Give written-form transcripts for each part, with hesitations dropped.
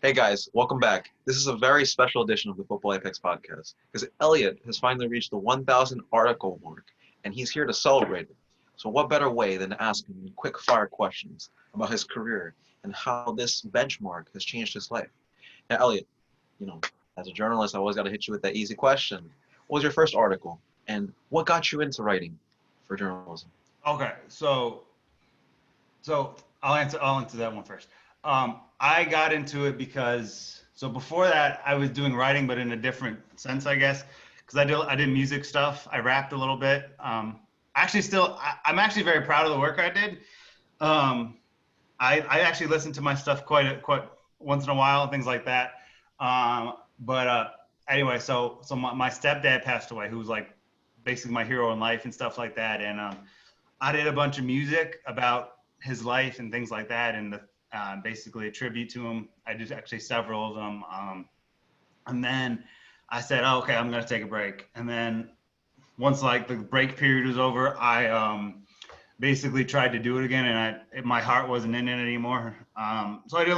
Hey guys, welcome back. This is a very special edition of the Futbol Apex podcast because Elliot has finally reached the 1,000 article mark and he's here to celebrate it. So, what better way than to ask him quick fire questions about his career and how this benchmark has changed his life? Now, Elliot, you know, as a journalist, I always got to hit you with that easy question. What was your first article and what got you into writing for journalism? Okay, so I'll answer that one first. I got into it because before that I was doing writing, but in a different sense, I guess, because I did music stuff. I rapped a little bit. I'm actually very proud of the work I did. Um, I actually listen to my stuff quite once in a while, things like that. But anyway, so my stepdad passed away, who was like basically my hero in life and stuff like that, and I did a bunch of music about his life and things like that, and basically a tribute to him. I did actually several of them, and then I said, oh, okay, I'm gonna take a break. And then once like the break period was over, I basically tried to do it again, and my heart wasn't in it anymore. So I did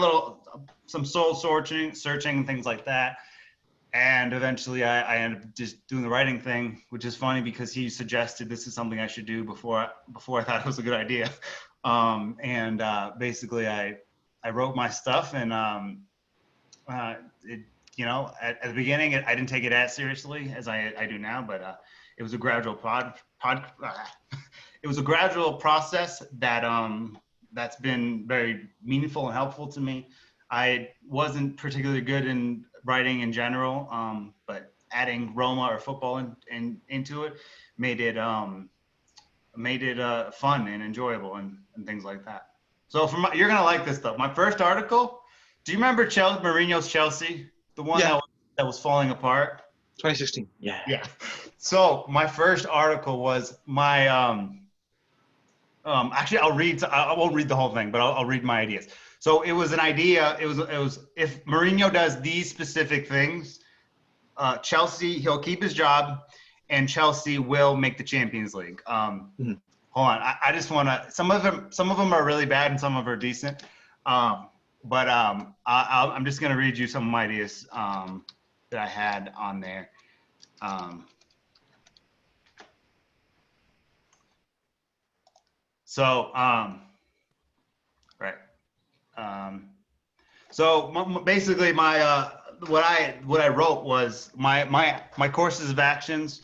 some soul searching and things like that. And eventually I ended up just doing the writing thing, which is funny because he suggested this is something I should do before I thought it was a good idea. And basically I wrote my stuff, and it, at the beginning I didn't take it as seriously as I do now, but it was a gradual it was a gradual process that's been very meaningful and helpful to me. I wasn't particularly good in writing in general, but adding Roma or football into it made it fun and enjoyable and things like that. So you're gonna like this stuff. My first article. Do you remember Mourinho's Chelsea, the one Yeah, that was falling apart? 2016. Yeah. Yeah. So my first article was my actually, I won't read the whole thing, but I'll read my ideas. So it was an idea. It was if Mourinho does these specific things, Chelsea, he'll keep his job, and Chelsea will make the Champions League. Mhm. Hold on, I just want to. Some of them are really bad, and some of them are decent. I'm just gonna read you some of my ideas that I had on there. Um, so right. Um, basically, my what I wrote was my courses of actions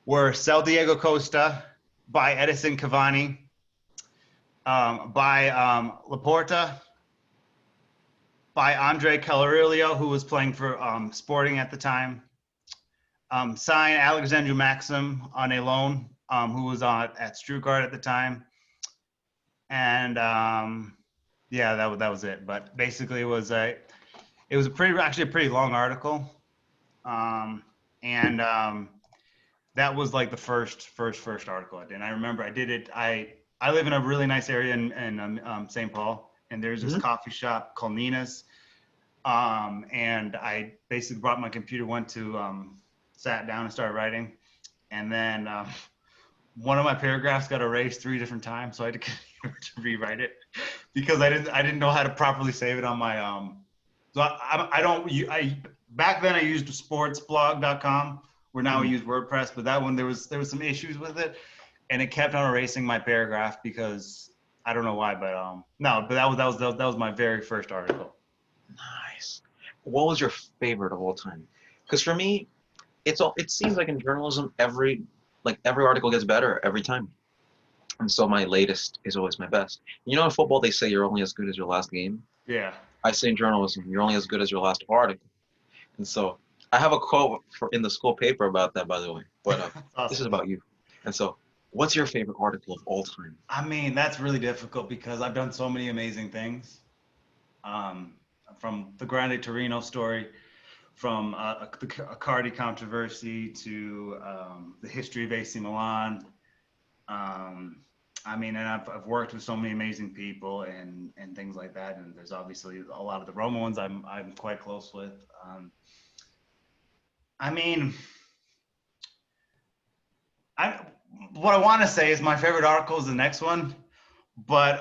were Sell Diego Costa, by Edison Cavani, by Laporta, by Andre Calarillo, who was playing for Sporting at the time, sign Alexandru Maxim on a loan, who was at Stuttgart at the time, and yeah, that was it. But basically, it was actually a pretty long article, and that was like the first article I did. And I remember I did it. I live in a really nice area in St. Paul, and there's this Mhm. coffee shop called Nina's. And I basically brought my computer, went to sat down and started writing, and then one of my paragraphs got erased 3 different times, so I had to rewrite it because I didn't know how to properly save it on my so I don't I back then I used sportsblog.com, where now we Mhm. use WordPress, but that one there was some issues with it, and it kept on erasing my paragraph because I don't know why, but no, but that was my very first article. Nice. What was your favorite of all time? Because for me, it seems like in journalism, every article gets better every time, and so my latest is always my best. You know, in football, they say you're only as good as your last game. Yeah. I say in journalism, you're only as good as your last article. And so I have a quote in the school paper about that, by the way. But That's this is awesome. about you. And so, what's your favorite article of all time? I mean, that's really difficult because I've done so many amazing things. Um, from the Grande Torino story, from the Icardi controversy to the history of AC Milan. Um, I mean, and I've worked with so many amazing people and things like that. And there's obviously a lot of the Roma ones I'm quite close with. I mean, I what I want to say is my favorite article is the next one, but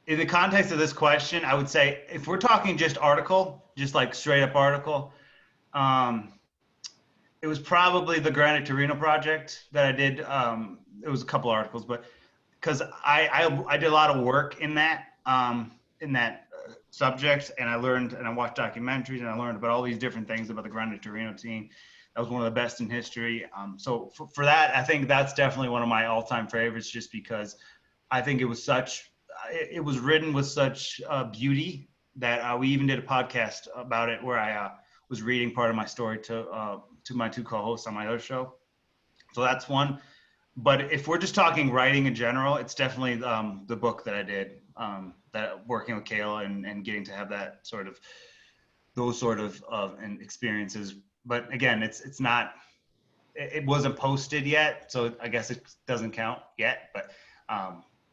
In the context of this question, I would say if we're talking just article, just like straight up article, um, it was probably the Granite Torino project that I did. It was a couple articles, but because I did a lot of work in that subject, and I learned and I watched documentaries and I learned about all these different things about the Granite Torino team. That was one of the best in history. So for that, I think that's definitely one of my all-time favorites, just because I think it was written with such beauty that we even did a podcast about it where I was reading part of my story to my two co-hosts on my other show. So that's one. But if we're just talking writing in general, it's definitely the book that I did, that working with Kayla and getting to have that sort of those sort of and experiences. But again, it's not, it wasn't posted yet, so I guess it doesn't count yet. But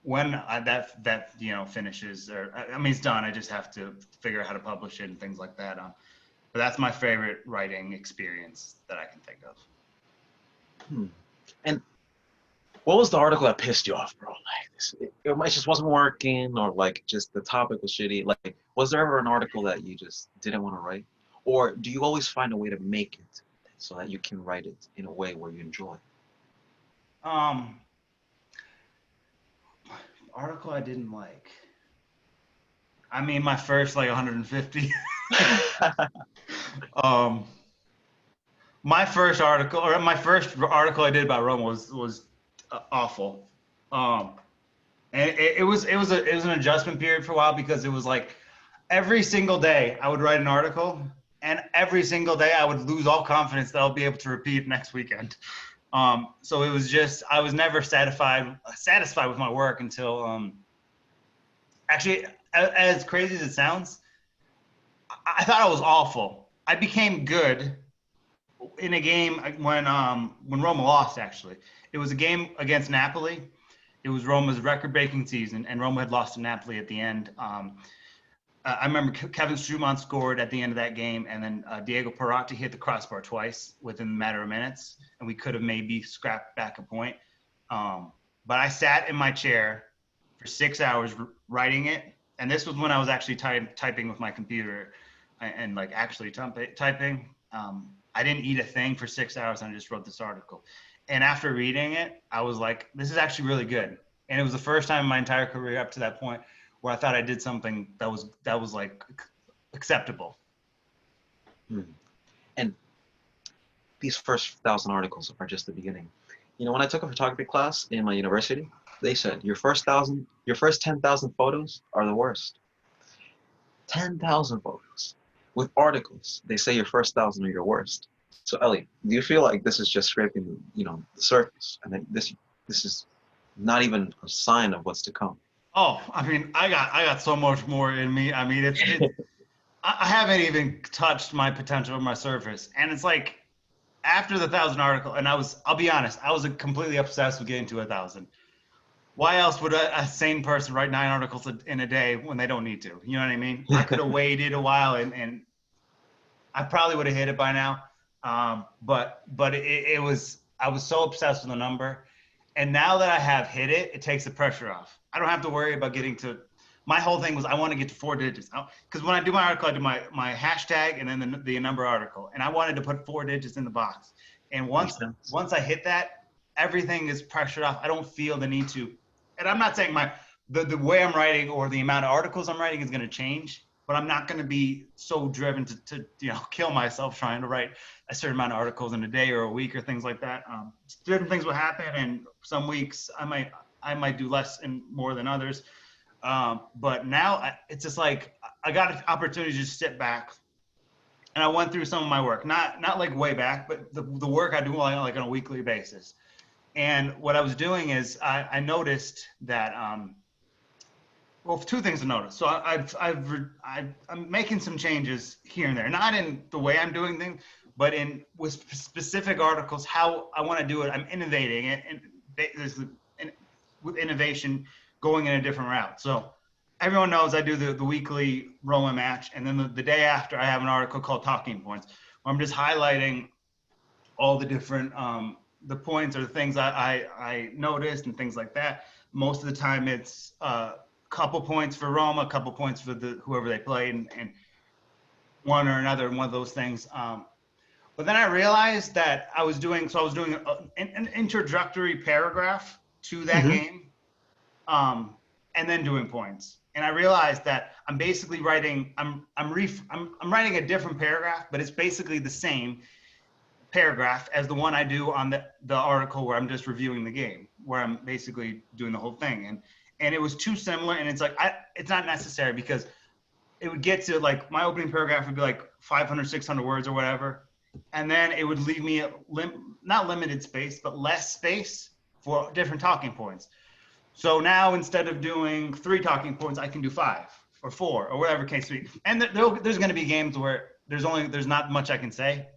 when that finishes, or I mean it's done, I just have to figure out how to publish it and things like that. But that's my favorite writing experience that I can think of. And what was the article that pissed you off, bro? Like this, it just wasn't working, or like just the topic was shitty. Like, was there ever an article that you just didn't want to write, or do you always find a way to make it so that you can write it in a way where you enjoy? Um, Article I didn't like. I mean, my first like 150. um, my first article I did about Rome was awful. Um, and it was an adjustment period for a while, because it was like every single day I would write an article, and every single day I would lose all confidence that I'll be able to repeat next weekend. So it was just, I was never satisfied with my work until actually, as crazy as it sounds, I thought I was awful. I became good in a game when Roma lost. Actually, it was a game against Napoli. It was Roma's record-breaking season, and Roma had lost to Napoli at the end. I remember Kevin Struman scored at the end of that game, and then Diego Perotti hit the crossbar twice within a matter of minutes, and we could have maybe scrapped back a point. But I sat in my chair for 6 hours writing it, and this was when I was actually typing with my computer and like actually typing. I didn't eat a thing for 6 hours, and I just wrote this article. And after reading it, I was like, this is actually really good. And it was the first time in my entire career up to that point where I thought I did something that was like acceptable. And these first 1,000 articles are just the beginning. You know, when I took a photography class in my university, they said your first 10,000 photos are the worst. 10,000 photos. With articles, they say your first 1,000 are your worst. So Ellie, do you feel like this is just scraping, the surface, and that this is not even a sign of what's to come? Oh, I mean, I got so much more in me. I mean, I haven't even touched my potential or my surface, and it's like after the 1,000 article, and I'll be honest, I was completely obsessed with getting to 1,000. Why else would a sane person write 9 articles in a day when they don't need to? You know what I mean? I could have waited a while, and I probably would have hit it by now. But it was, I was so obsessed with the number, and now that I have hit it, it takes the pressure off. I don't have to worry about getting to. My whole thing was I want to get to 4 digits, because when I do my article, I do my hashtag and then the number article, and I wanted to put 4 digits in the box. And once I hit that, everything is pressured off. I don't feel the need to. And I'm not saying the way I'm writing or the amount of articles I'm writing is going to change, but I'm not going to be so driven to kill myself trying to write a certain amount of articles in a day or a week or things like that. Different things will happen, and some weeks I might do less and more than others. But now it's just like I got an opportunity to just sit back, and I went through some of my work, not like way back, but the work I do like on a weekly basis. And what I was doing is I noticed that, well, 2 things to notice. So I'm making some changes here and there, not in the way I'm doing things, but with specific articles, how I want to do it. I'm innovating it, and with innovation going in a different route. So everyone knows I do the weekly Roma match, and then the day after I have an article called Talking Points, where I'm just highlighting all the different the points or the things I noticed and things like that. Most of the time it's couple points for Roma, a couple points for whoever they played, and one or another, one of those things. But then I realized that I was doing an introductory paragraph to that Mm-hmm. game, and then doing points. And I realized that I'm basically writing I'm writing a different paragraph, but it's basically the same paragraph as the one I do on the article where I'm just reviewing the game, where I'm basically doing the whole thing. And it was too similar, and it's like it's not necessary, because it would get to, like, my opening paragraph would be like 500, 600 words or whatever, and then it would leave me not limited space, but less space for different talking points. So now, instead of doing 3 talking points, I can do 5 or 4 or whatever case may be. And there's going to be games where there's not much I can say,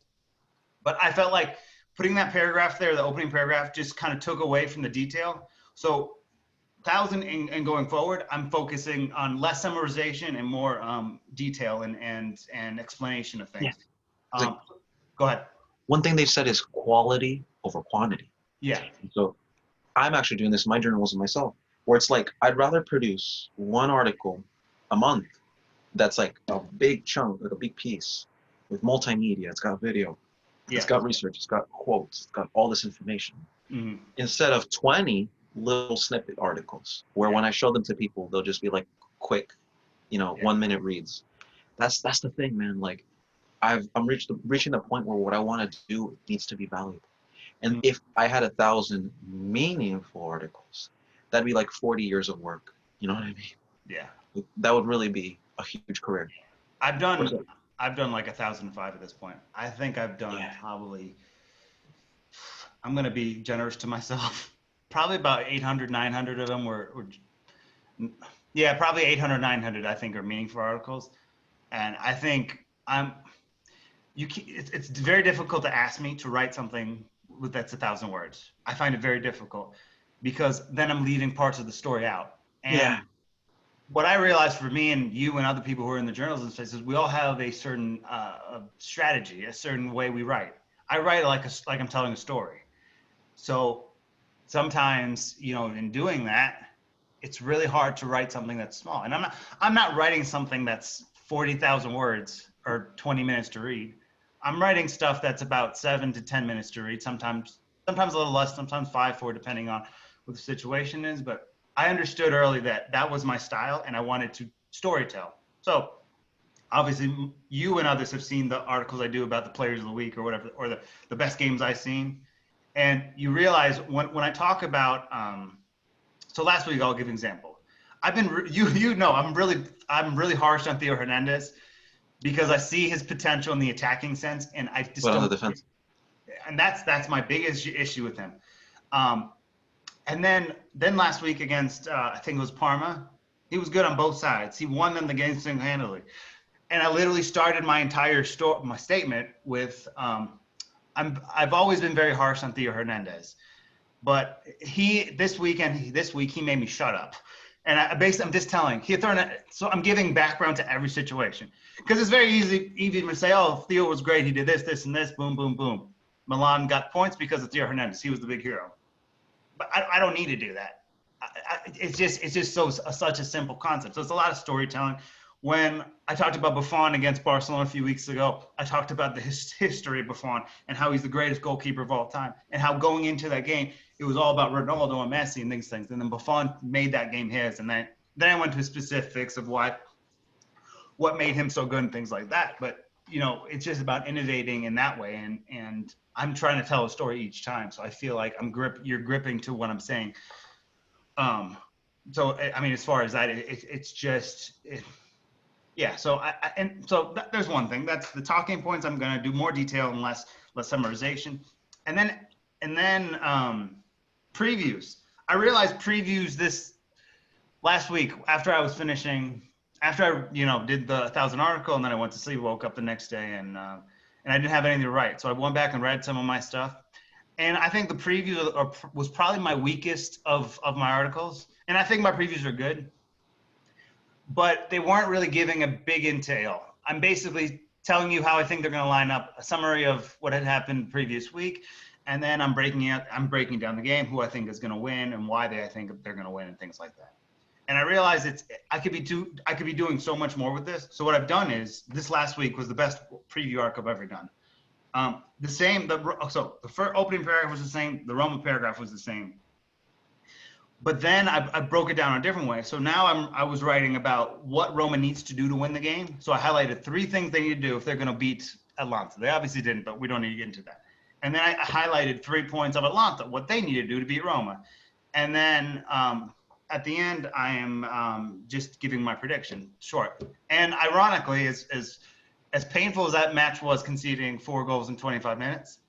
but I felt like putting that paragraph there, the opening paragraph, just kind of took away from the detail. So 1,000 and going forward, I'm focusing on less summarization and more detail and explanation of Yeah. things. Like, Go ahead. one thing they said is quality over quantity. Yeah. So I'm actually doing this in my journalism myself, where it's like I'd rather produce one article a month that's like a big chunk, like a big piece with multimedia. It's got video, it's got research, it's got quotes, it's got all this information, Mm-hmm. instead of 20 little snippet articles where when I show them to people, they'll just be like quick, 1 minute reads. That's the thing, man. Like I'm reaching the point where what I want to do needs to be valuable. And Mm-hmm. if I had 1,000 meaningful articles, that'd be like 40 years of work. You know what I mean? Yeah. That would really be a huge career. I've done like 1,005 at this point. I think I've done probably, I'm going to be generous to myself, probably about 800, 900 of them were probably 800, 900 I think are meaningful articles. And I think it's very difficult to ask me to write something that's 1,000 words. I find it very difficult, because then I'm leaving parts of the story out. And what I realized for me and you and other people who are in the journalism space is we all have a certain strategy, a certain way we write. I write like I'm telling a story. So sometimes, in doing that, it's really hard to write something that's small. And I'm not writing something that's 40,000 words or 20 minutes to read. I'm writing stuff that's about 7 to 10 minutes to read. Sometimes a little less, sometimes 5, 4, depending on what the situation is. But I understood early that was my style, and I wanted to storytell. So obviously, you and others have seen the articles I do about the players of the week or whatever, or the best games I've seen. And you realize when I talk about, so last week, I'll give you an example. I've been, I'm really harsh on Theo Hernandez, because I see his potential in the attacking sense, and I just But on the don't. defense. And that's my biggest issue with him. And then last week against, I think it was Parma, he was good on both sides. He won them the game single-handedly. And I literally started my entire my statement with, I've always been very harsh on Theo Hernandez, but this week he made me shut up. And I'm just telling, so I'm giving background to every situation, because it's very easy to say, oh, Theo was great, he did this, this, and this, boom, boom, boom. Milan got points because of Theo Hernandez. He was the big hero. But I don't need to do that. It's just such a simple concept. So it's a lot of storytelling. When I talked about Buffon against Barcelona a few weeks ago, I talked about the history of Buffon and how he's the greatest goalkeeper of all time, and how going into that game, it was all about Ronaldo and Messi and things. And then Buffon made that game his. And then I went to specifics of what made him so good and things like that. But, it's just about innovating in that way. And I'm trying to tell a story each time. So I feel like you're gripping to what I'm saying. So, I mean, as far as that, it's just, yeah. So there's one thing. That's the talking points. I'm going to do more detail and less summarization. And then previews. I realized previews this last week after I was finishing, after I, did the 1,000 article, and then I went to sleep, woke up the next day, and I didn't have anything to write. So I went back and read some of my stuff. And I think the preview was probably my weakest of my articles. And I think my previews are good, but they weren't really giving a big entail. I'm basically telling you how I think they're going to line up, a summary of what had happened the previous week. And then I'm breaking down the game, who I think is going to win and why I think they're going to win and things like that. And I realized I could be doing so much more with this. So what I've done is this last week was the best preview arc I've ever done. So the first opening paragraph was the same. The Roma paragraph was the same. But then I broke it down a different way. So now I was writing about what Roma needs to do to win the game. So I highlighted 3 things they need to do if they're going to beat Atalanta. They obviously didn't, but we don't need to get into that. And then I highlighted 3 points of Atalanta, what they need to do to beat Roma. And then at the end, I am just giving my prediction short. And ironically, as painful as that match was, conceding 4 goals in 25 minutes,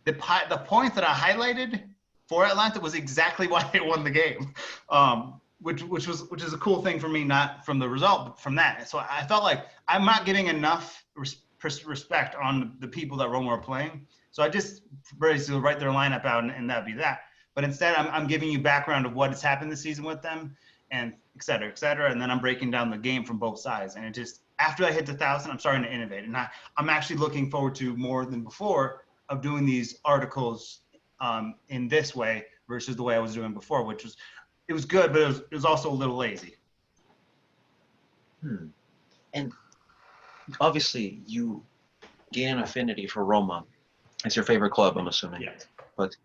the points that I highlighted for Atlanta was exactly why they won the game, which is a cool thing for me, not from the result, but from that. So I felt like I'm not giving enough respect on the people that Roma are playing. So I just basically write their lineup out, and that'd be that. But instead, I'm giving you background of what has happened this season with them, and et cetera, and then I'm breaking down the game from both sides. And it just, after I hit the 1,000, I'm starting to innovate, and I'm actually looking forward to more than before of doing these articles in this way versus the way I was doing before, which was good, but it was also a little lazy. And obviously, you gain an affinity for Roma. It's your favorite club, I'm assuming. Yeah. But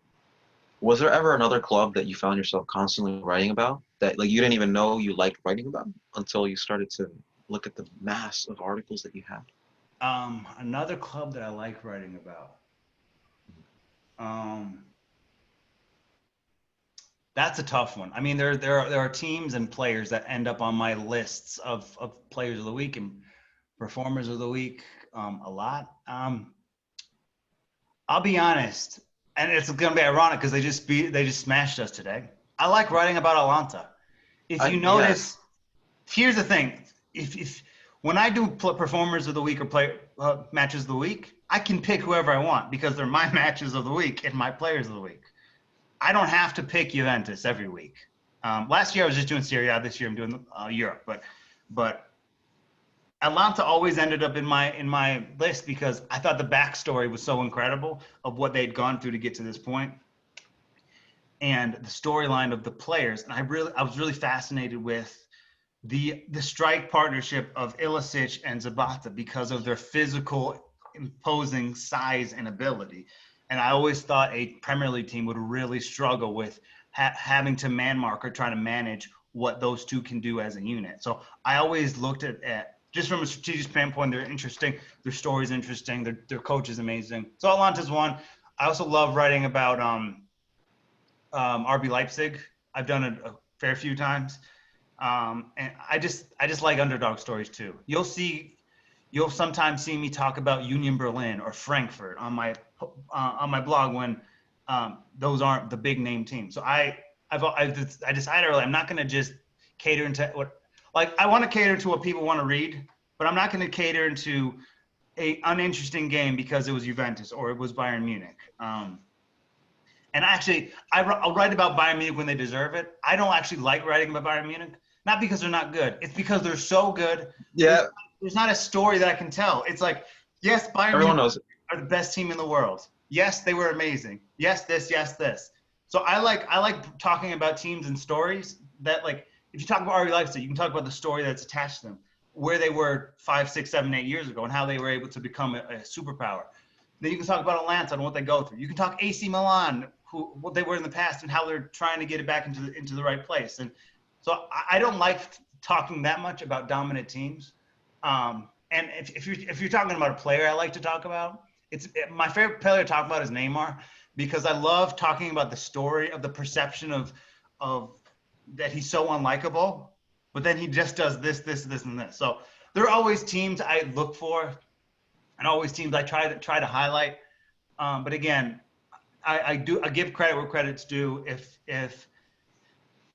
was there ever another club that you found yourself constantly writing about that like you didn't even know you liked writing about until you started to look at the mass of articles that you had? Another club that I like writing about. That's a tough one. I mean, there are teams and players that end up on my lists of players of the week and performers of the week a lot. I'll be honest, and it's going to be ironic because they just smashed us today. I like writing about Atalanta. If you notice, here's the thing: if when I do performers of the week or matches of the week, I can pick whoever I want because they're my matches of the week and my players of the week. I don't have to pick Juventus every week. Last year I was just doing Serie A. This year I'm doing Europe, but Atalanta always ended up in my list because I thought the backstory was so incredible of what they'd gone through to get to this point, and the storyline of the players. And I was really fascinated with the strike partnership of Ilicic and Zapata because of their physical, imposing size and ability. And I always thought a Premier League team would really struggle with having to man mark or trying to manage what those two can do as a unit. So I always looked at just from a strategic standpoint, they're interesting. Their story's interesting. Their coach is amazing. So Atalanta's one. I also love writing about RB Leipzig. I've done it a fair few times. And I just like underdog stories too. You'll sometimes see me talk about Union Berlin or Frankfurt on my blog when those aren't the big name teams. So I decided early I'm not going to just cater into what, like, I want to cater to what people want to read, but I'm not going to cater into a uninteresting game because it was Juventus or it was Bayern Munich. And actually, I'll write about Bayern Munich when they deserve it. I don't actually like writing about Bayern Munich, not because they're not good. It's because they're so good. Yeah. There's not a story that I can tell. It's like, yes, Bayern Munich are the best team in the world. Yes, they were amazing. Yes, this, yes, this. So I like talking about teams and stories that, like, if you talk about RB Leipzig, you can talk about the story that's attached to them, where they were 5, 6, 7, 8 years ago and how they were able to become a superpower. Then you can talk about Atalanta and what they go through. You can talk AC Milan, what they were in the past and how they're trying to get it back into the right place. And so I don't like talking that much about dominant teams. And if you're talking about a player I like to talk about, my favorite player to talk about is Neymar, because I love talking about the story of the perception of that he's so unlikable, but then he just does this, and this. So there are always teams I look for, and always teams I try to highlight. But again, I give credit where credit's due. If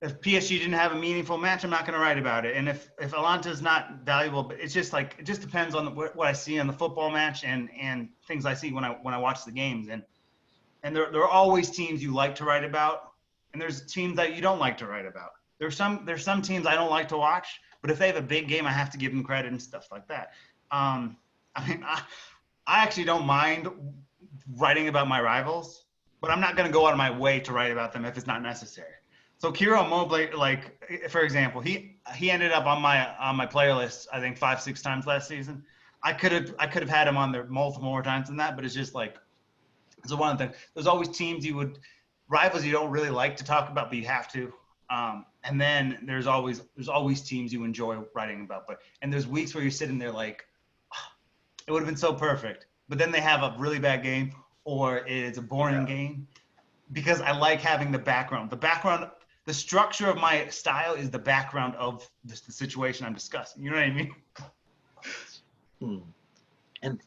PSG didn't have a meaningful match, I'm not going to write about it. And if Atalanta's not valuable, but it's just like, it just depends on what I see on the football match and things I see when I watch the games. And there are always teams you like to write about, and there's teams that you don't like to write about. There's some teams I don't like to watch, but if they have a big game, I have to give them credit and stuff like that. I mean, I actually don't mind writing about my rivals, but I'm not going to go out of my way to write about them if it's not necessary. So Kiro Mobley, like for example, he ended up on my playlist I think 5-6 times last season. I could have had him on there multiple more times than that, but it's just like it's one thing. There's always teams rivals you don't really like to talk about, but you have to. And then there's always teams you enjoy writing about. And there's weeks where you're sitting there like, oh, it would have been so perfect, but then they have a really bad game or it's a boring game because I like having the background. The structure of my style is the background of the situation I'm discussing. You know what I mean? And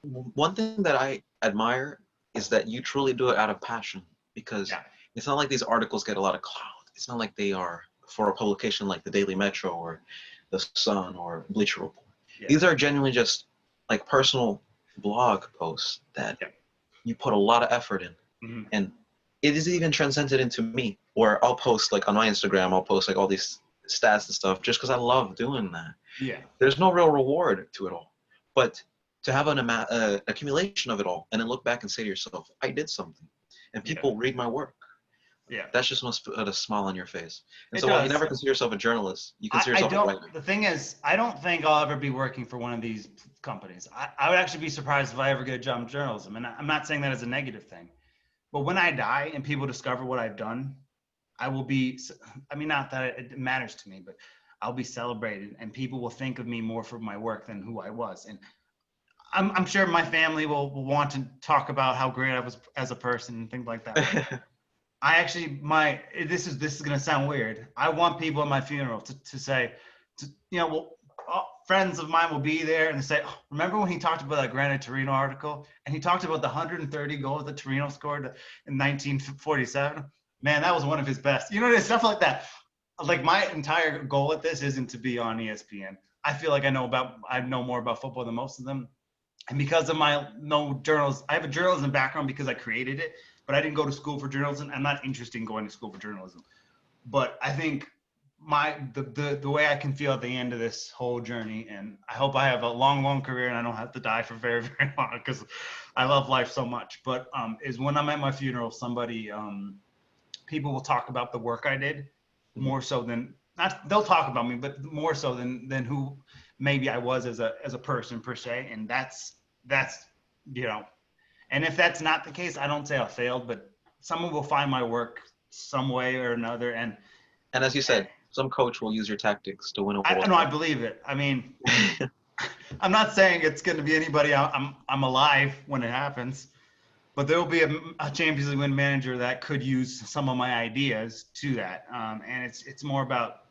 one thing that I admire is that you truly do it out of passion, because it's not like these articles get a lot of clout. It's not like they are for a publication like the Daily Metro or the Sun or Bleacher Report. Yeah. These are genuinely just like personal blog posts that you put a lot of effort in. Mm-hmm. And it is even transcended into me, where I'll post like on my Instagram, I'll post like all these stats and stuff just because I love doing that. Yeah. There's no real reward to it all. But to have an accumulation of it all and then look back and say to yourself, I did something. And people read my work. Yeah. That just must put a smile on your face. And so while you never consider yourself a journalist, you consider yourself a writer. The thing is, I don't think I'll ever be working for one of these companies. I would actually be surprised if I ever get a job in journalism. And I'm not saying that as a negative thing. But when I die and people discover what I've done, I will be, I mean, not that it matters to me, but I'll be celebrated and people will think of me more for my work than who I was. And I'm sure my family will want to talk about how great I was as a person and things like that. I actually, this is going to sound weird. I want people at my funeral to say, friends of mine will be there and they say, oh, remember when he talked about that Granite Torino article? And he talked about the 130 goals that Torino scored in 1947. Man, that was one of his best. You know, stuff like that. Like my entire goal at this isn't to be on ESPN. I feel like I know more about football than most of them. And because of I have a journalism background because I created it, but I didn't go to school for journalism. I'm not interested in going to school for journalism. But I think the way I can feel at the end of this whole journey, and I hope I have a long, long career and I don't have to die for very, very long because I love life so much. But is when I'm at my funeral, people will talk about the work I did more so than they'll talk about me, but more so than who maybe I was as a person per se. And that's and if that's not the case, I don't say I failed, but someone will find my work some way or another. And as you said, some coach will use your tactics to win a World Cup. I believe it. I mean, I'm not saying it's going to be anybody I'm alive when it happens, but there will be a Champions League win manager that could use some of my ideas to that. And it's more about,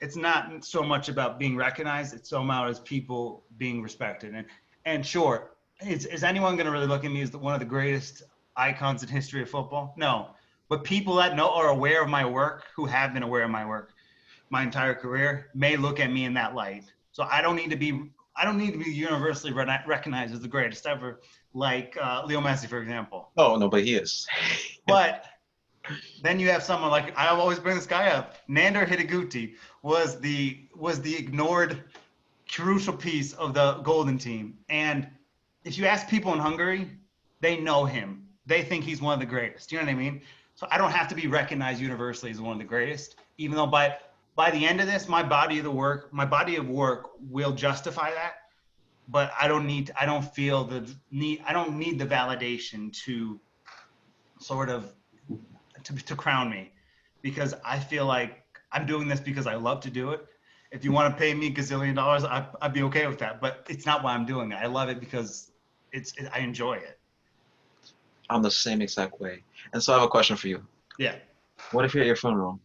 it's not so much about being recognized. It's so much as people being respected. And sure, is anyone going to really look at me as one of the greatest icons in history of football? No. But people that are aware of my work, who have been aware of my work my entire career, may look at me in that light. So I don't need to be universally recognized as the greatest ever, like Leo Messi, for example. Oh no, but he is. But then you have someone like, I always bring this guy up. Nander Hidiguti was the ignored crucial piece of the Golden Team. And if you ask people in Hungary, they know him. They think he's one of the greatest. You know what I mean? So I don't have to be recognized universally as one of the greatest, even though by the end of this, my body of work will justify that. But I don't need the validation to sort of to crown me, because I feel like I'm doing this because I love to do it. If you want to pay me $1 gazillion, I'd be okay with that. But it's not why I'm doing it. I love it because I enjoy it. I'm the same exact way. And so I have a question for you. Yeah. What if you're at your funeral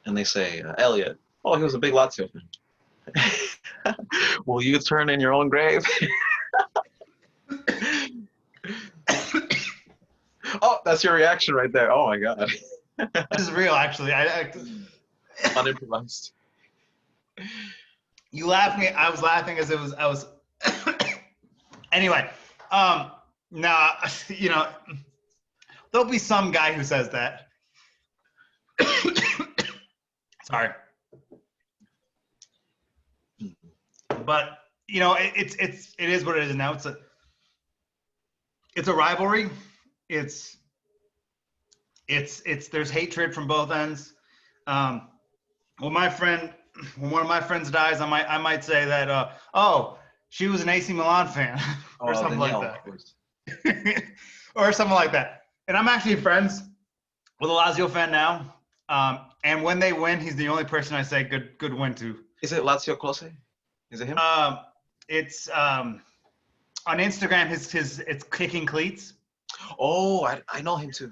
and they say, Elliot, oh, he was a big Lazio fan. Will you turn in your own grave? Oh, that's your reaction right there. Oh my God. This is real, actually. Unimprovised. You laughed me. I was laughing as I was. Anyway, now, there'll be some guy who says that. Sorry. But, it is what it is now. It's a, it's a rivalry. It's it's there's hatred from both ends. Um, when one of my friends dies, I might say that oh, she was an AC Milan fan or Oh, something like Danielle, of that. course. Or something like that. And I'm actually friends with a Lazio fan now. And when they win, he's the only person I say good win to. Is it Lazio Close? Is it him? It's on Instagram. His it's kicking cleats. Oh, I know him too.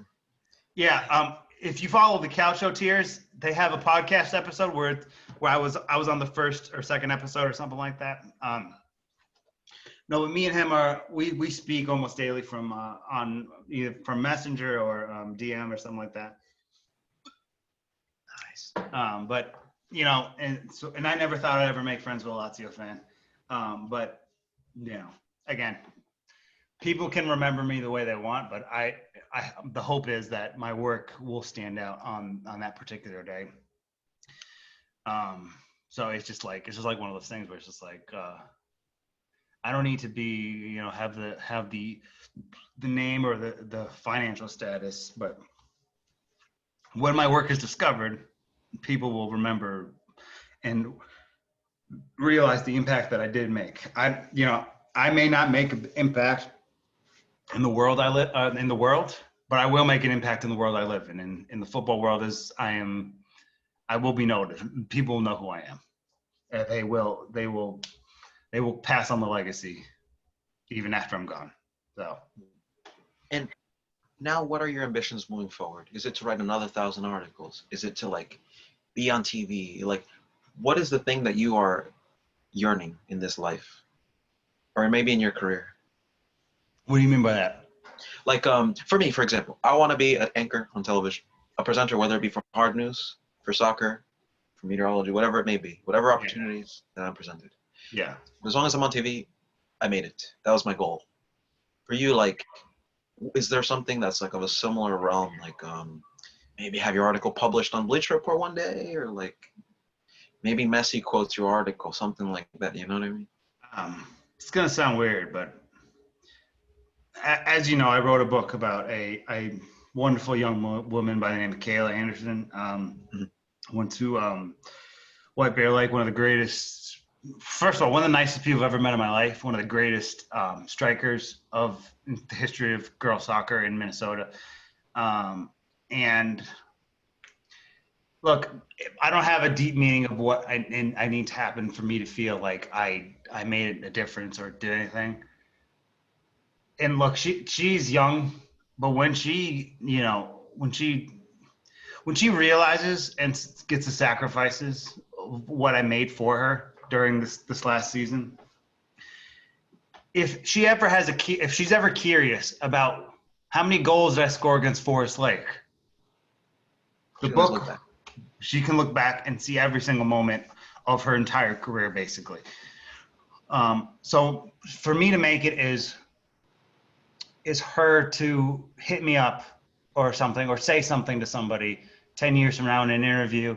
Yeah. If you follow the Couch Show Tears, they have a podcast episode where I was on the first or second episode or something like that. No, but me and him we speak almost daily from on either from Messenger or DM or something like that. Nice. But and I never thought I'd ever make friends with a Lazio fan. But again, people can remember me the way they want, but the hope is that my work will stand out on that particular day. So it's just like one of those things where it's just like I don't need to be have the name or the financial status, but when my work is discovered, people will remember and realize the impact that I did make. I may not make an impact in the world in the world, but I will make an impact in the world I live in. In the football world, I will be noticed. People will know who I am. And they will pass on the legacy even after I'm gone. So. And now, what are your ambitions moving forward? Is it to write another 1,000 articles? Is it to like be on TV? Like, what is the thing that you are yearning in this life, or maybe in your career? What do you mean by that? Like, for me, for example, I want to be an anchor on television, a presenter, whether it be for hard news, for soccer, for meteorology, whatever it may be, whatever opportunities that I'm presented. Yeah. As long as I'm on TV, I made it. That was my goal. For you, like, is there something that's like of a similar realm? Like, maybe have your article published on Bleacher Report one day, or like maybe Messi quotes your article, something like that. You know what I mean? It's gonna sound weird, but as you know, I wrote a book about a wonderful young woman by the name of Kayla Anderson. Went to White Bear Lake, one of the greatest. First of all, one of the nicest people I've ever met in my life. One of the greatest strikers of the history of girls soccer in Minnesota. And look, I don't have a deep meaning of what I need to happen for me to feel like I made a difference or did anything. And look, she's young, but when she realizes and gets the sacrifices of what I made for her during this last season, if she's ever curious about how many goals did I score against Forest Lake, the book, she can look back and see every single moment of her entire career, basically. So for me to make it is her to hit me up or something, or say something to somebody 10 years from now in an interview.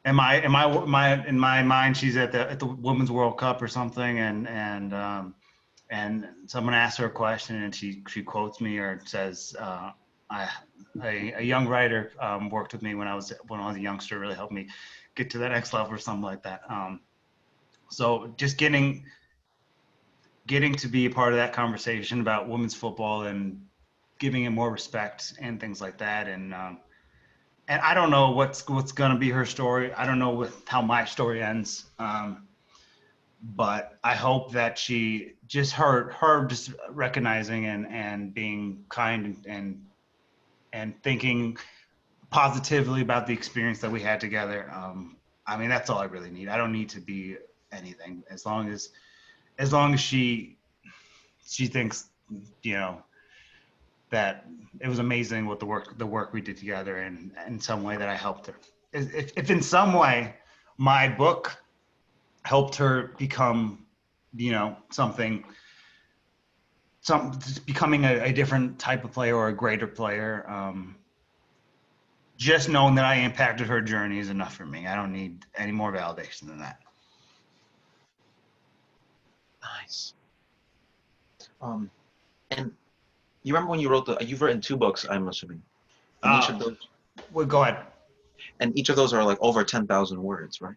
In my mind, she's at the Women's World Cup or something, and someone asks her a question and she quotes me or says, a young writer worked with me when I was a youngster, really helped me get to that next level or something like that. So just getting to be a part of that conversation about women's football and giving it more respect and things like that. And I don't know what's going to be her story. I don't know how my story ends. But I hope that she just her just recognizing and being kind and thinking positively about the experience that we had together. I mean, that's all I really need. I don't need to be anything as long as she thinks, that it was amazing what the work we did together, and in some way that I helped her. If in some way my book helped her become, becoming a different type of player or a greater player, just knowing that I impacted her journey is enough for me. I don't need any more validation than that. Nice. And you remember when you've written 2 books, I'm assuming. And each of Uh, those well, go ahead. and each of those are like over 10,000 words, right?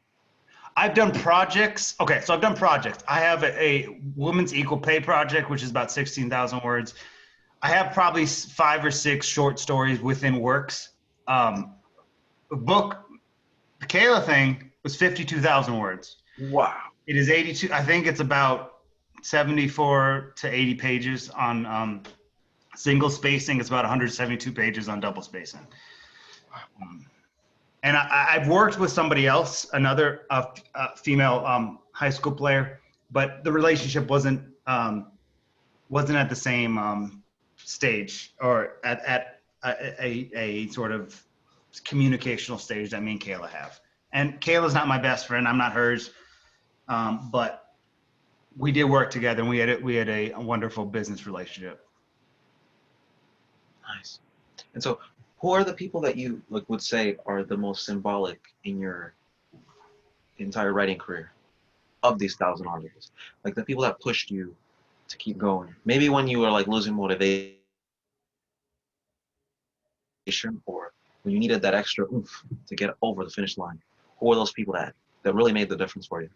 I've done projects. Okay, so I've done projects. I have a women's equal pay project, which is about 16,000 words. I have probably 5 or 6 short stories within works. The book, the Kayla thing, was 52,000 words. Wow. It is 82. I think it's about 74 to 80 pages on single spacing. It's about 172 pages on double spacing. And I've worked with somebody else, another female high school player, but the relationship wasn't at the same stage or at a sort of communicational stage that me and Kayla have. And Kayla's not my best friend. I'm not hers. But we did work together, and we had a wonderful business relationship. Nice. And so, who are the people that you like would say are the most symbolic in your entire writing career of these 1,000 articles? Like the people that pushed you to keep going. Maybe when you were like losing motivation, or when you needed that extra oomph to get over the finish line. Who are those people that really made the difference for you?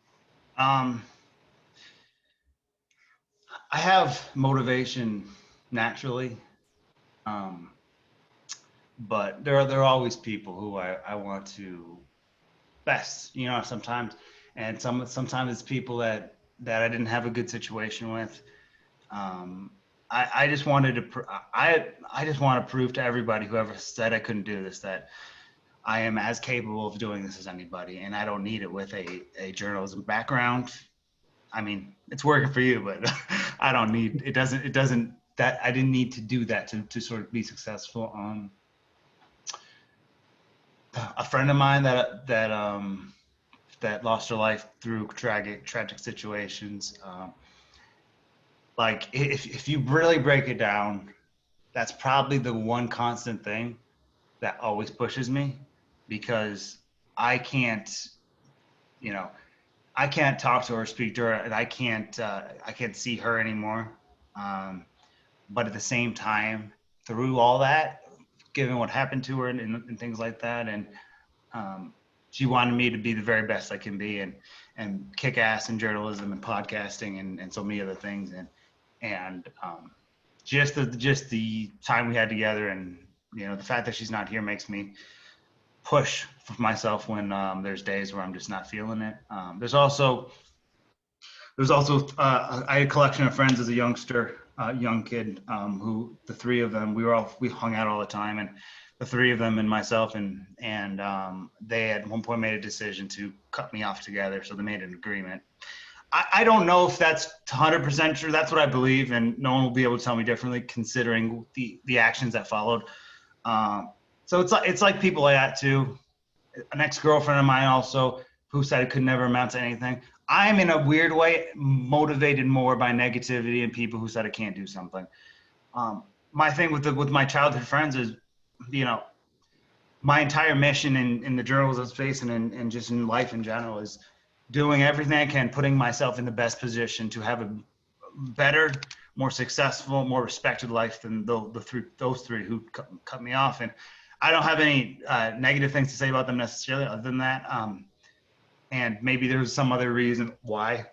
Um, I have motivation naturally, um, but there are always people who I want to best, sometimes, and sometimes it's people that I didn't have a good situation with. Um, I just wanted to I just want to prove to everybody whoever said I couldn't do this that I am as capable of doing this as anybody, and I don't need it with a journalism background. I mean, it's working for you, but I don't need it doesn't that I didn't need to do that to sort of be successful. A friend of mine that lost her life through tragic situations. Like if you really break it down, that's probably the one constant thing that always pushes me, because I can't, you know, I can't talk to her, speak to her, and I can't see her anymore. Um, but at the same time, through all that, given what happened to her and things like that, and um, she wanted me to be the very best I can be, and kick ass in journalism and podcasting and so many other things, and just the time we had together, and the fact that she's not here makes me push for myself when there's days where I'm just not feeling it. There's also I had a collection of friends as a young kid, who the three of them we hung out all the time, and the three of them and myself and they at one point made a decision to cut me off together, so they made an agreement. I don't know if that's 100% true. That's what I believe, and no one will be able to tell me differently, considering the actions that followed. So it's like people like that too. An ex-girlfriend of mine also, who said it could never amount to anything. I'm in a weird way motivated more by negativity and people who said I can't do something. My thing with my childhood friends is, my entire mission in the journalism space and just in life in general is doing everything I can, putting myself in the best position to have a better, more successful, more respected life than those three who cut me off. And I don't have any negative things to say about them necessarily, other than that. And maybe there's some other reason why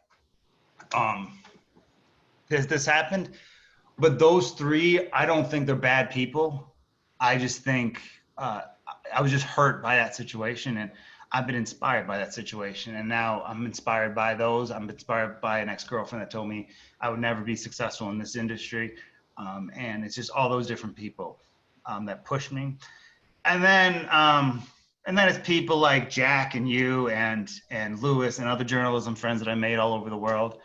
this happened. But those three, I don't think they're bad people. I just think I was just hurt by that situation, and I've been inspired by that situation. And now I'm inspired by those. I'm inspired by an ex-girlfriend that told me I would never be successful in this industry. And it's just all those different people that push me. And then it's people like Jack and you and Lewis and other journalism friends that I made all over the world.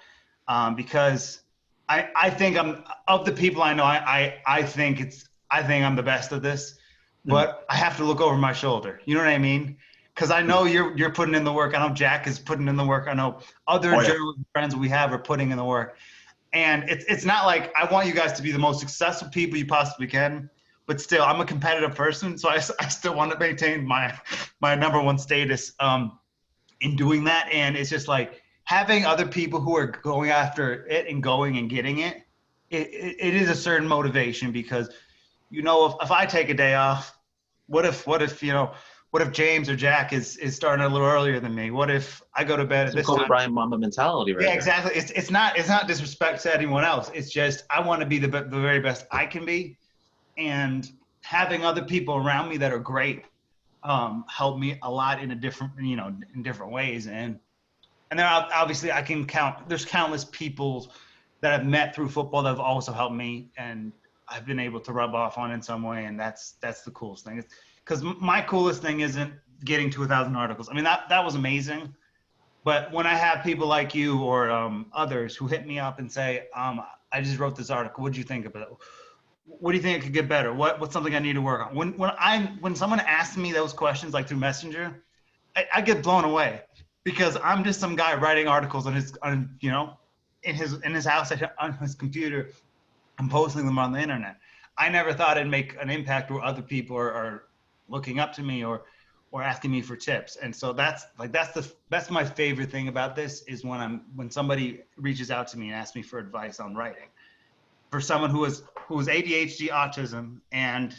Because I think I'm of the people I know, I think I'm the best at this, but I have to look over my shoulder. You know what I mean? Because I know you're putting in the work. I know Jack is putting in the work. I know other journalism friends we have are putting in the work. And it's not like I want you guys to be the most successful people you possibly can, but still, I'm a competitive person, so I still want to maintain my number one status in doing that. And it's just like having other people who are going after it and going and getting it. It is a certain motivation, because if I take a day off, what if, what if James or Jack is starting a little earlier than me? What if I go to bed at Some this Kobe time? Bryant Mamba mentality right Yeah, there. exactly. It's not disrespect to anyone else. It's just I want to be the very best I can be, and having other people around me that are great help me a lot in a different in different ways. And then obviously I can count. There's countless people that I've met through football that have also helped me, and I've been able to rub off on in some way, and that's the coolest thing. Because my coolest thing isn't getting to 1,000 articles. I mean that was amazing. But when I have people like you or others who hit me up and say, I just wrote this article. What do you think about it? What do you think it could get better? What's something I need to work on? When someone asks me those questions like through Messenger, I get blown away because I'm just some guy writing articles in his house on his computer and posting them on the internet. I never thought I'd make an impact where other people are looking up to me or asking me for tips. And so that's my favorite thing about this is when somebody reaches out to me and asks me for advice on writing. For someone who is ADHD, autism, and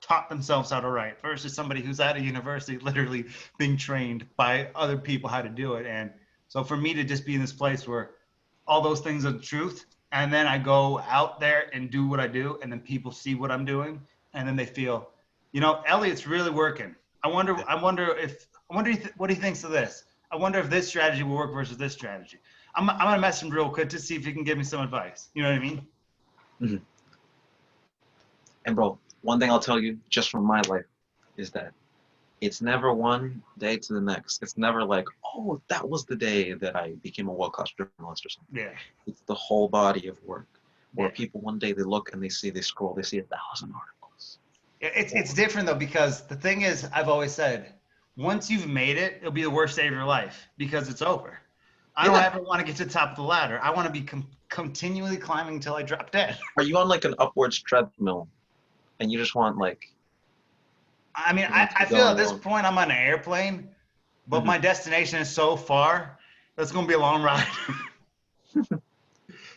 taught themselves how to write versus somebody who's at a university literally being trained by other people how to do it. And so for me to just be in this place where all those things are the truth, and then I go out there and do what I do, and then people see what I'm doing, and then they feel, Elliot's really working. What he thinks of this. I wonder if this strategy will work versus this strategy. I'm gonna message him real quick to see if he can give me some advice. You know what I mean? Mm-hmm. And bro, one thing I'll tell you just from my life is that it's never one day to the next. It's never like, oh, that was the day that I became a world-class journalist or something. Yeah. It's the whole body of work where Yeah. people one day they look and they scroll, they see 1,000 articles. It's different though, because the thing is, I've always said, once you've made it, it'll be the worst day of your life because it's over. I don't ever want to get to the top of the ladder. I want to be continually climbing until I drop dead. Are you on like an upwards treadmill and you just want like, I mean, you know, to I go feel at this along? point I'm on an airplane, but Mhm. my destination is so far, that's going to be a long ride.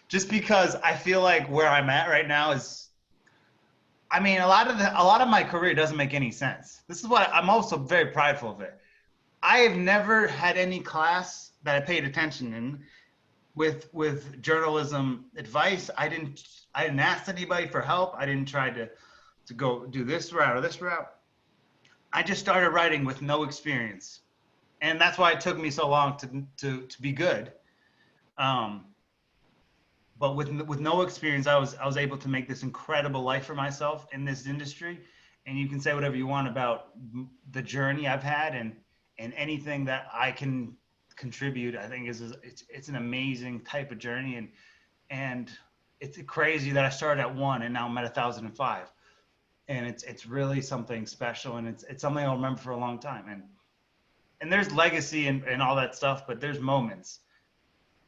Just because I feel like where I'm at right now is, I mean, a lot of my career doesn't make any sense. This is what I'm also very prideful of it. I have never had any class that I paid attention in with journalism advice. I didn't ask anybody for help. I didn't try to go do this route or this route. I just started writing with no experience, and that's why it took me so long to be good. Um, but with no experience, I was able to make this incredible life for myself in this industry. And you can say whatever you want about the journey I've had and anything that I can contribute. I think it's an amazing type of journey, and it's crazy that I started at 1 and now I'm at 1,005. And it's really something special, and it's something I'll remember for a long time. And there's legacy and all that stuff, but there's moments.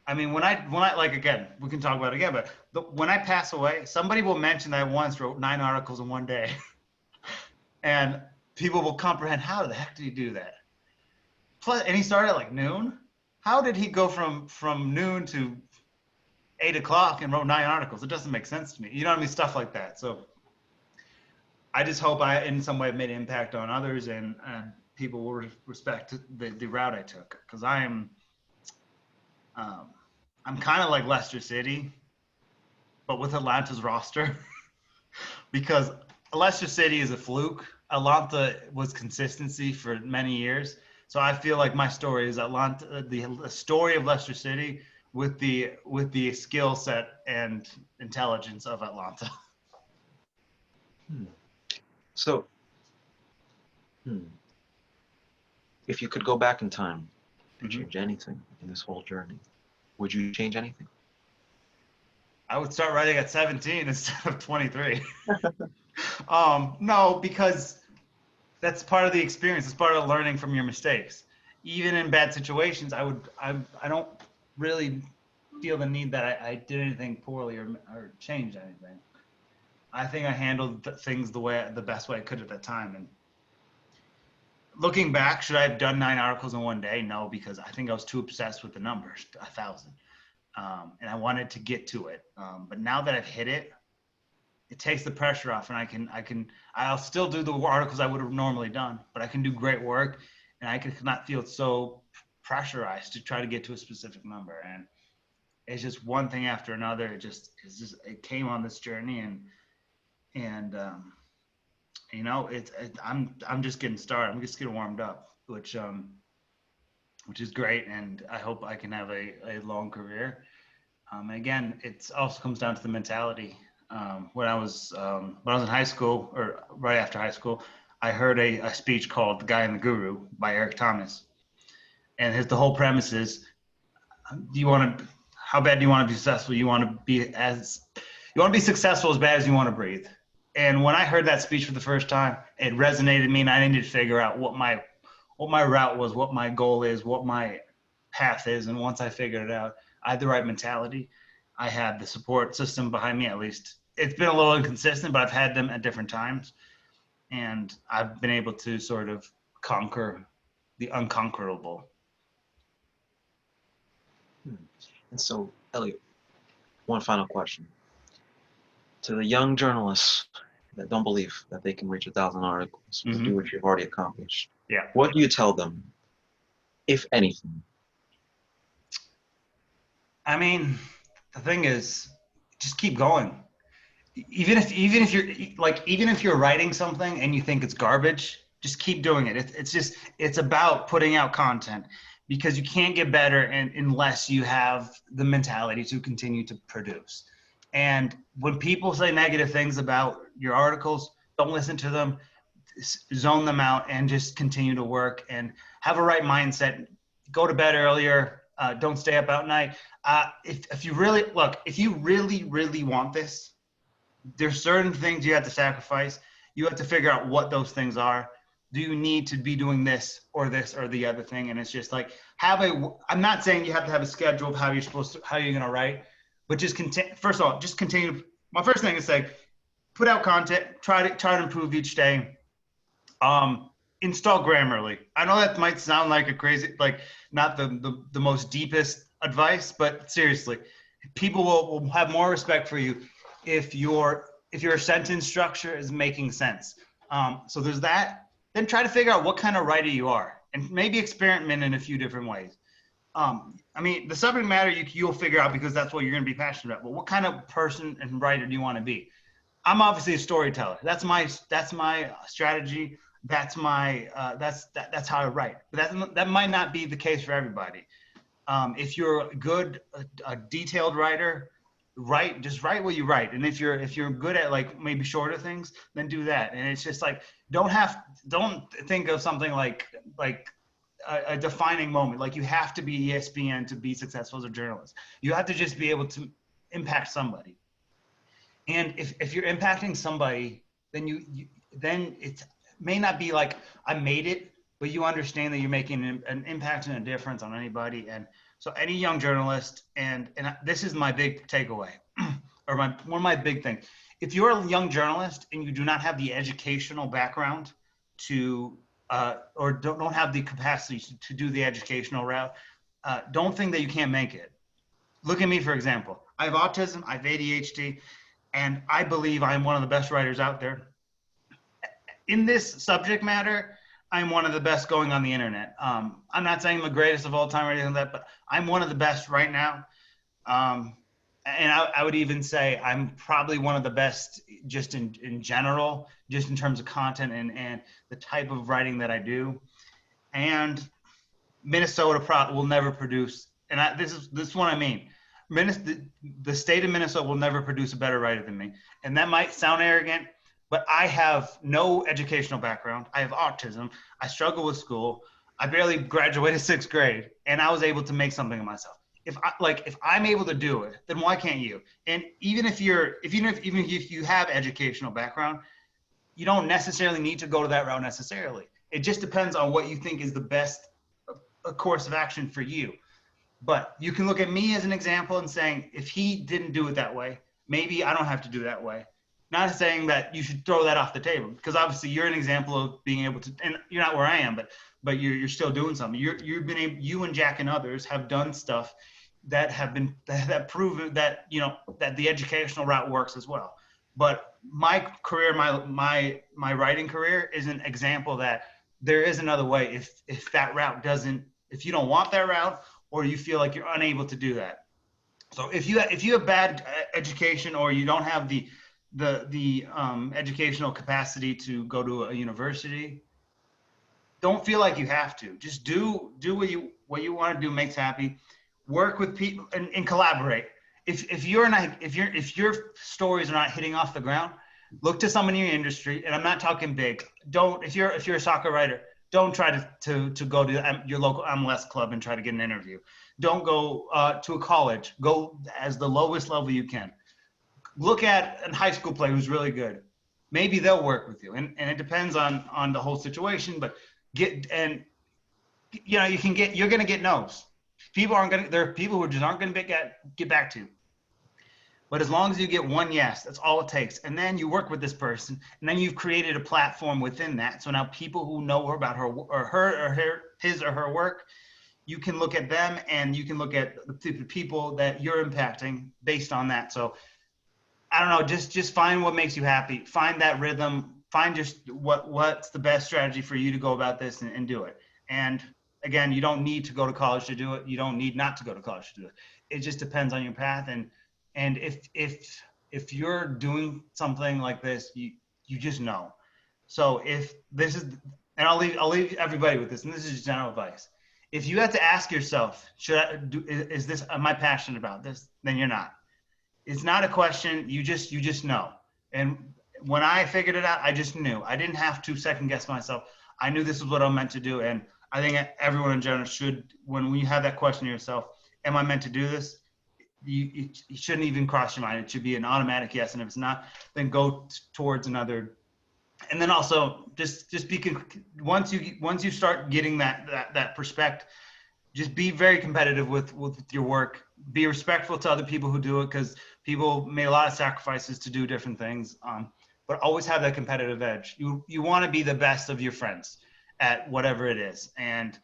I mean, when I like, again, we can talk about it again, but when I pass away, somebody will mention that I once wrote 9 articles in one day, and people will comprehend, how the heck did he do that? Plus, and he started at like noon. How did he go from noon to 8 o'clock and wrote 9 articles? It doesn't make sense to me. You know what I mean? Stuff like that. So I just hope I, in some way, made an impact on others, and people will respect the route I took. Because I'm kind of like Leicester City, but with Atlanta's roster. Because Leicester City is a fluke. Atlanta was consistency for many years. So I feel like my story is Atlanta, the story of Leicester City with the skill set and intelligence of Atlanta. Hmm. So, if you could go back in time and Mm-hmm. change anything in this whole journey, would you change anything? I would start writing at 17 instead of 23. No, because that's part of the experience. It's part of learning from your mistakes. Even in bad situations, I don't really feel the need that I did anything poorly or changed anything. I think I handled things the best way I could at that time. And looking back, should I have done 9 articles in one day? No, because I think I was too obsessed with the numbers, 1,000. And I wanted to get to it. But now that I've hit it, it takes the pressure off, and I'll still do the articles I would have normally done, but I can do great work, and I can not feel so pressurized to try to get to a specific number. And it's just one thing after another. It came on this journey, and you know, I'm just getting started. I'm just getting warmed up, which is great, and I hope I can have a long career. Again, it also comes down to the mentality. When I was in high school, or right after high school, I heard a speech called "The Guy and the Guru" by Eric Thomas, and the whole premise is, how bad do you want to be successful? You want to be successful as bad as you want to breathe. And when I heard that speech for the first time, it resonated with me, and I needed to figure out what my route was, what my goal is, what my path is. And once I figured it out, I had the right mentality. I had the support system behind me, at least. It's been a little inconsistent, but I've had them at different times. And I've been able to sort of conquer the unconquerable. And so, Elliot, one final question. To the young journalists that don't believe that they can reach 1,000 articles to do what you've already accomplished, Yeah. what do you tell them, if anything? I mean, the thing is, just keep going. Even if you're writing something and you think it's garbage, just keep doing it. It's about putting out content, because you can't get better unless you have the mentality to continue to produce. And when people say negative things about your articles, don't listen to them, zone them out, and just continue to work and have a right mindset. Go to bed earlier. Don't stay up at night. If you really want this, there's certain things you have to sacrifice. You have to figure out what those things are. Do you need to be doing this or the other thing? And it's just like, I'm not saying you have to have a schedule of how you're going to write, but just first of all, just continue. My first thing is say, put out content, try to improve each day. Install Grammarly. I know that might sound like a crazy, like not the most deepest advice, but seriously, people will have more respect for you if your sentence structure is making sense. So there's that. Then try to figure out what kind of writer you are, and maybe experiment in a few different ways. I mean, the subject matter you'll figure out, because that's what you're going to be passionate about. But what kind of person and writer do you want to be? I'm obviously a storyteller. That's my strategy. That's how I write. But that might not be the case for everybody. If you're a detailed writer, just write what you write. And if you're good at like maybe shorter things, then do that. And it's just like, don't think of something like a defining moment. Like you have to be ESPN to be successful as a journalist. You have to just be able to impact somebody. And if you're impacting somebody, then then it may not be like I made it, but you understand that you're making an impact and a difference on anybody. And so any young journalist, and this is my big takeaway, or one of my big things. If you're a young journalist and you do not have the educational background or don't have the capacity to do the educational route, don't think that you can't make it. Look at me, for example. I have autism, I have ADHD, and I believe I'm one of the best writers out there. In this subject matter, I'm one of the best going on the internet. I'm not saying I'm the greatest of all time or anything like that, but I'm one of the best right now. And I would even say I'm probably one of the best just in general, just in terms of content and the type of writing that I do. And Minnesota will never produce, and this is what I mean. The state of Minnesota will never produce a better writer than me. And that might sound arrogant, but I have no educational background. I have autism. I struggle with school. I barely graduated 6th grade, and I was able to make something of myself. If I'm able to do it, then why can't you? And even if you have educational background, you don't necessarily need to go to that route necessarily. It just depends on what you think is the best course of action for you. But you can look at me as an example and saying, if he didn't do it that way, maybe I don't have to do it that way. Not saying that you should throw that off the table, because obviously you're an example of being able to, and you're not where I am, but you're still doing something. You and Jack and others have done stuff that have proven that, that the educational route works as well. But my career, my writing career is an example that there is another way if that route doesn't, if you don't want that route or you feel like you're unable to do that. So if you have bad education or you don't have the educational capacity to go to a university, don't feel like you have to. Just do what you want to do makes happy. Work with people and collaborate. If your stories are not hitting off the ground, look to someone in your industry. And I'm not talking big. Don't if you're a soccer writer, don't try to go to your local MLS club and try to get an interview. Don't go to a college. Go as the lowest level you can. Look at a high school player who's really good. Maybe they'll work with you, and it depends on the whole situation. But you're gonna get no's. There are people who just aren't gonna get back to you. But as long as you get one yes, that's all it takes. And then you work with this person, and then you've created a platform within that. So now people who know her about his or her work, you can look at them and you can look at the people that you're impacting based on that. So I don't know, just find what makes you happy. Find that rhythm. Find just what's the best strategy for you to go about this and do it. And again, you don't need to go to college to do it. You don't need not to go to college to do it. It just depends on your path. And if you're doing something like this, you just know. So if this is, and I'll leave everybody with this, and this is just general advice. If you have to ask yourself, am I passionate about this? Then you're not. It's not a question. You just know. And when I figured it out, I just knew. I didn't have to second guess myself. I knew this is what I'm meant to do. And I think everyone in general should, when you have that question to yourself, am I meant to do this? You shouldn't even cross your mind. It should be an automatic yes. And if it's not, then go towards another. And then also just be, once you start getting that perspective, just be very competitive with your work. Be respectful to other people who do it, because people made a lot of sacrifices to do different things. But always have that competitive edge. You want to be the best of your friends at whatever it is, and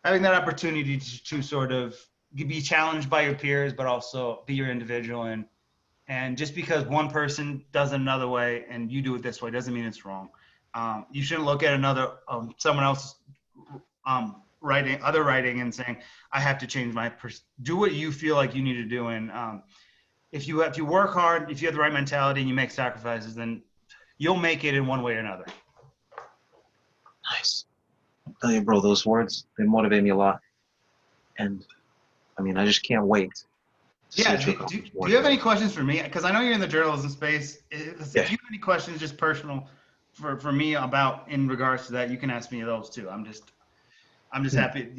having that opportunity to sort of be challenged by your peers, but also be your individual. And just because one person does it another way and you do it this way doesn't mean it's wrong. You shouldn't look at someone else's writing and saying, I have to change do what you feel like you need to do. And if you work hard, if you have the right mentality and you make sacrifices, then you'll make it in one way or another. Nice. I'll tell you, bro, those words, they motivate me a lot. And I mean, I just can't wait. Yeah. Do you have any questions for me? Because I know you're in the journalism space. If you have any questions, just personal for me in regards to that, you can ask me those too. I'm just happy,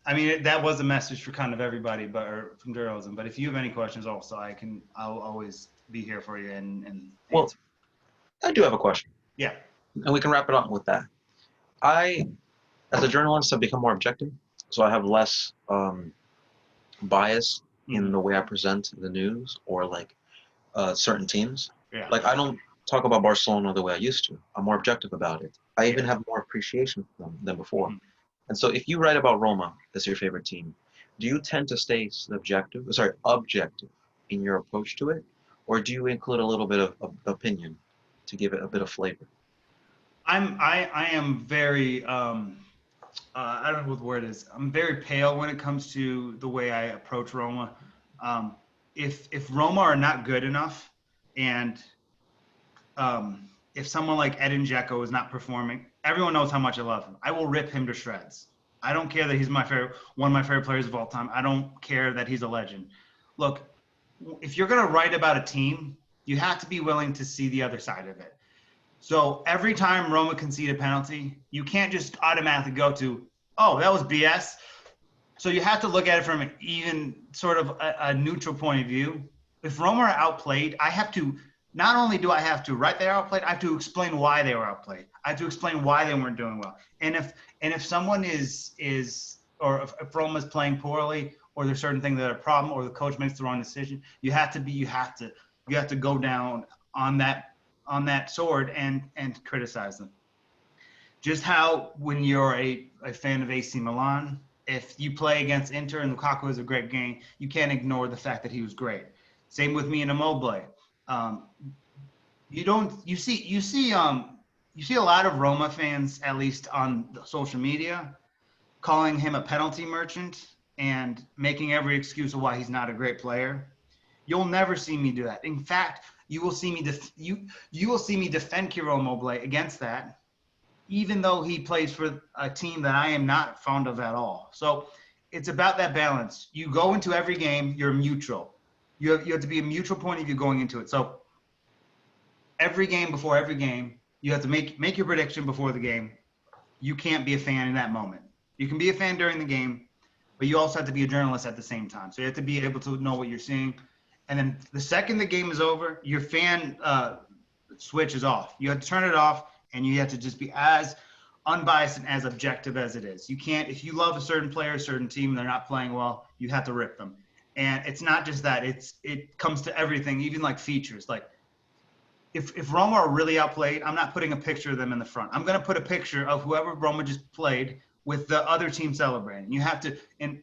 I mean, that was a message for kind of everybody, or from journalism. But if you have any questions also, I'll always be here for you and well, I do have a question. Yeah. And we can wrap it up with that. As a journalist, have become more objective. So I have less bias in the way I present the news or like certain teams. Yeah. Like I don't talk about Barcelona the way I used to. I'm more objective about it. I even have more appreciation for them than before. Mm-hmm. And so if you write about Roma as your favorite team, do you tend to stay objective in your approach to it? Or do you include a little bit of opinion to give it a bit of flavor? I am very I don't know what the word is. I'm very pale when it comes to the way I approach Roma. If Roma are not good enough, and if someone like Edin Dzeko is not performing, everyone knows how much I love him. I will rip him to shreds. I don't care that he's one of my favorite players of all time. I don't care that he's a legend. Look, if you're going to write about a team, you have to be willing to see the other side of it. So every time Roma concede a penalty, you can't just automatically go to, oh, that was BS. So you have to look at it from an even sort of a neutral point of view. If Roma are outplayed, not only do I have to write they're outplayed, I have to explain why they were outplayed. I have to explain why they weren't doing well. And if someone if Roma is playing poorly, or there's certain things that are a problem, or the coach makes the wrong decision, you have to go down on that sword and criticize them. Just how when you're a fan of AC Milan, if you play against Inter and Lukaku is a great game, you can't ignore the fact that he was great. Same with me and Immobile. you see a lot of Roma fans, at least on the social media, calling him a penalty merchant and making every excuse of why he's not a great player. You'll never see me do that. In fact, you will see me defend Kiro Immobile against that, even though he plays for a team that I am not fond of at all. So it's about that balance. You go into every game, you're neutral. You have to be a mutual point of view going into it. So every game, before every game, you have to make your prediction before the game. You can't be a fan in that moment. You can be a fan during the game, but you also have to be a journalist at the same time. So you have to be able to know what you're seeing. And then the second the game is over, your fan switch is off. You have to turn it off, and you have to just be as unbiased and as objective as it is. You can't, if you love a certain player, a certain team, and they're not playing well, you have to rip them. And it's not just that; it comes to everything, even like features. Like if Roma are really outplayed, I'm not putting a picture of them in the front. I'm going to put a picture of whoever Roma just played with the other team celebrating. You have to, in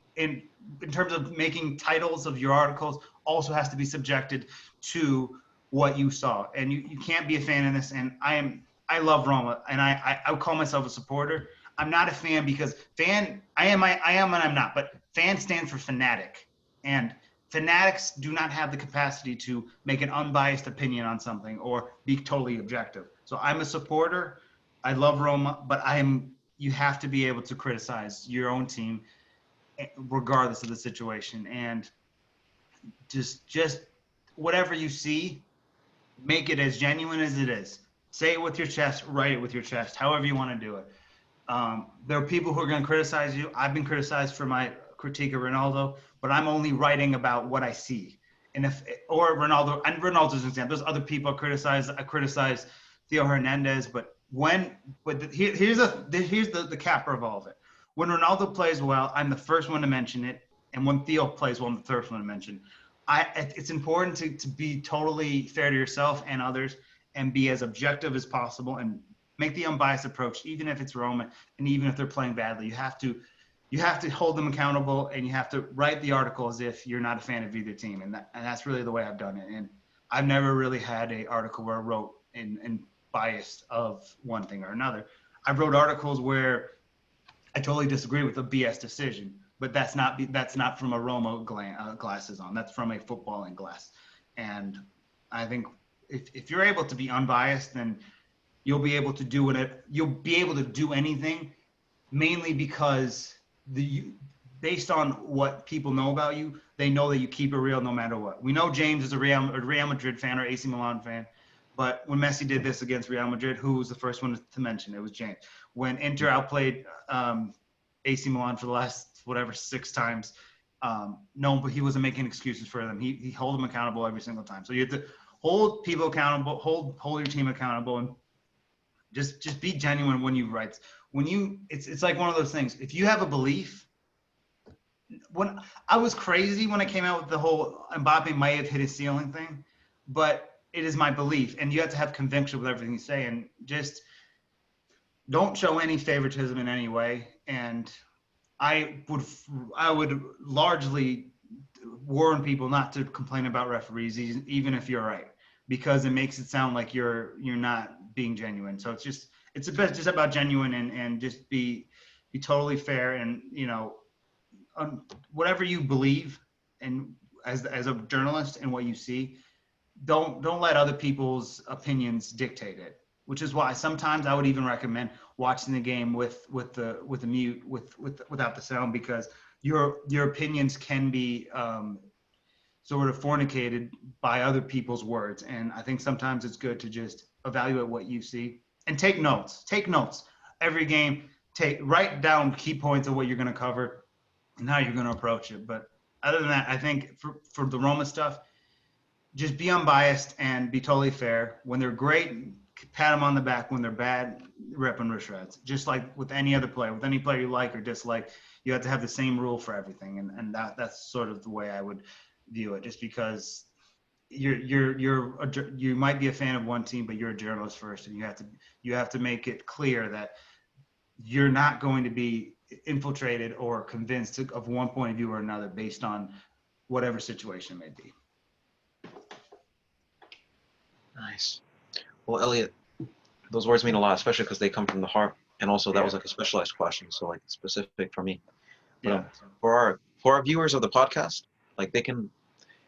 terms of making titles of your articles, also has to be subjected to what you saw. And you can't be a fan of this. And I love Roma, and I would call myself a supporter. I'm not a fan because I am and I'm not, but fan stands for fanatic. And fanatics do not have the capacity to make an unbiased opinion on something or be totally objective. So I'm a supporter. I love Roma, but you have to be able to criticize your own team regardless of the situation. And just whatever you see, make it as genuine as it is. Say it with your chest, write it with your chest, however you want to do it. There are people who are going to criticize you. I've been criticized for my critique of Ronaldo, but I'm only writing about what I see. And Ronaldo's an example. There's other people I criticize Theo Hernandez, but here's the capper of all of it. When Ronaldo plays well, I'm the first one to mention it, and when Theo plays well, I'm the first one to mention. It's important to be totally fair to yourself and others, and be as objective as possible, and make the unbiased approach, even if it's Roma and even if they're playing badly. You have to hold them accountable, and you have to write the article as if you're not a fan of either team. And that's really the way I've done it. And I've never really had an article where I wrote in biased of one thing or another. I wrote articles where I totally disagree with the BS decision, but that's not from a Roma glasses on. That's from a footballing glass. And I think if you're able to be unbiased, then you'll be able to do it. You'll be able to do anything, mainly because based on what people know about you, they know that you keep it real no matter what. We know James is a Real Madrid fan or AC Milan fan, but when Messi did this against Real Madrid, who was the first one to mention? It was James. When Inter outplayed AC Milan for the last 6 times, no, but he wasn't making excuses for them. He held them accountable every single time. So you have to hold people accountable, hold your team accountable, and just be genuine when you write. It's like one of those things. If you have a belief, when I was crazy when I came out with the whole Mbappe might have hit his ceiling thing, but it is my belief, and you have to have conviction with everything you say, and just don't show any favoritism in any way. And I would largely warn people not to complain about referees, even if you're right, because it makes it sound like you're not being genuine. So it's just about genuine, and just be totally fair, and whatever you believe, and as a journalist and what you see, don't let other people's opinions dictate it. Which is why sometimes I would even recommend watching the game with the mute without the sound, because your opinions can be sort of fornicated by other people's words. And I think sometimes it's good to just evaluate what you see and take notes. Take notes every game. Write down key points of what you're going to cover and how you're going to approach it. But other than that, I think for the Roma stuff, just be unbiased and be totally fair. When they're great, pat them on the back. When they're bad, rip them to shreds. Just like with any other player, with any player you like or dislike, you have to have the same rule for everything. And that's sort of the way I would view it. Just because you might be a fan of one team, but you're a journalist first, and you have to make it clear that you're not going to be infiltrated or convinced of one point of view or another based on whatever situation it may be. Nice. Well, Elliot, those words mean a lot, especially because they come from the heart. And also, that Yeah. was like a specialized question, so like specific for me. But Yeah. for our viewers of the podcast, like they can,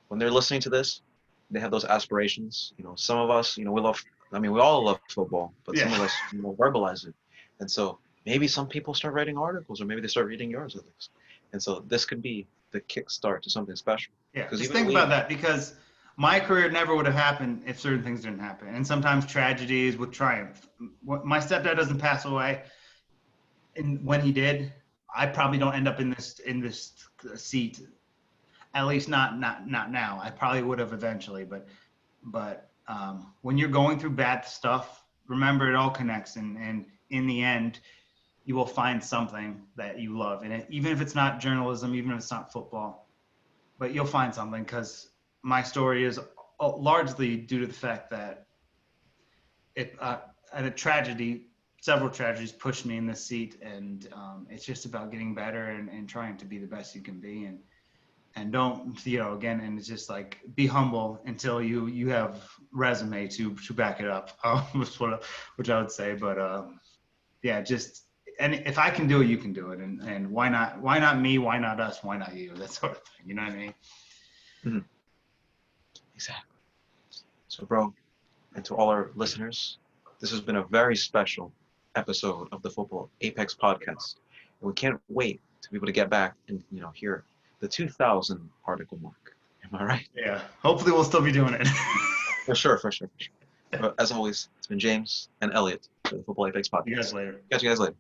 when they're listening to this, they have those aspirations. Some of us, we love. I mean, we all love football, but some Yeah. of us, verbalize it. And so maybe some people start writing articles, or maybe they start reading yours at least. And so this could be the kickstart to something special. Yeah. Because Just even think about we, that because my career never would have happened if certain things didn't happen. And sometimes tragedies would triumph. My stepdad doesn't pass away. And when he did, I probably don't end up in this seat. At least not now. I probably would have eventually, but when you're going through bad stuff, remember it all connects, and in the end, you will find something that you love in it, even if it's not journalism, even if it's not football, but you'll find something because my story is largely due to the fact that it at a tragedy, several tragedies pushed me in this seat, and it's just about getting better and trying to be the best you can be, and don't again, and it's just like be humble until you have resume to back it up. Which I would say, but yeah, just, and if I can do it, you can do it, and why not me, why not us, why not you, that sort of thing, you know what I mean? Mhm, exactly. So, bro, and to all our listeners, this has been a very special episode of the Football Apex podcast, and we can't wait to be able to get back and hear the 2,000 article mark. Am I right? Yeah, hopefully we'll still be doing it. For sure, for sure, for sure. But as always, it's been James and Elliot for the Football Apex You guys podcast. later. Catch you guys later.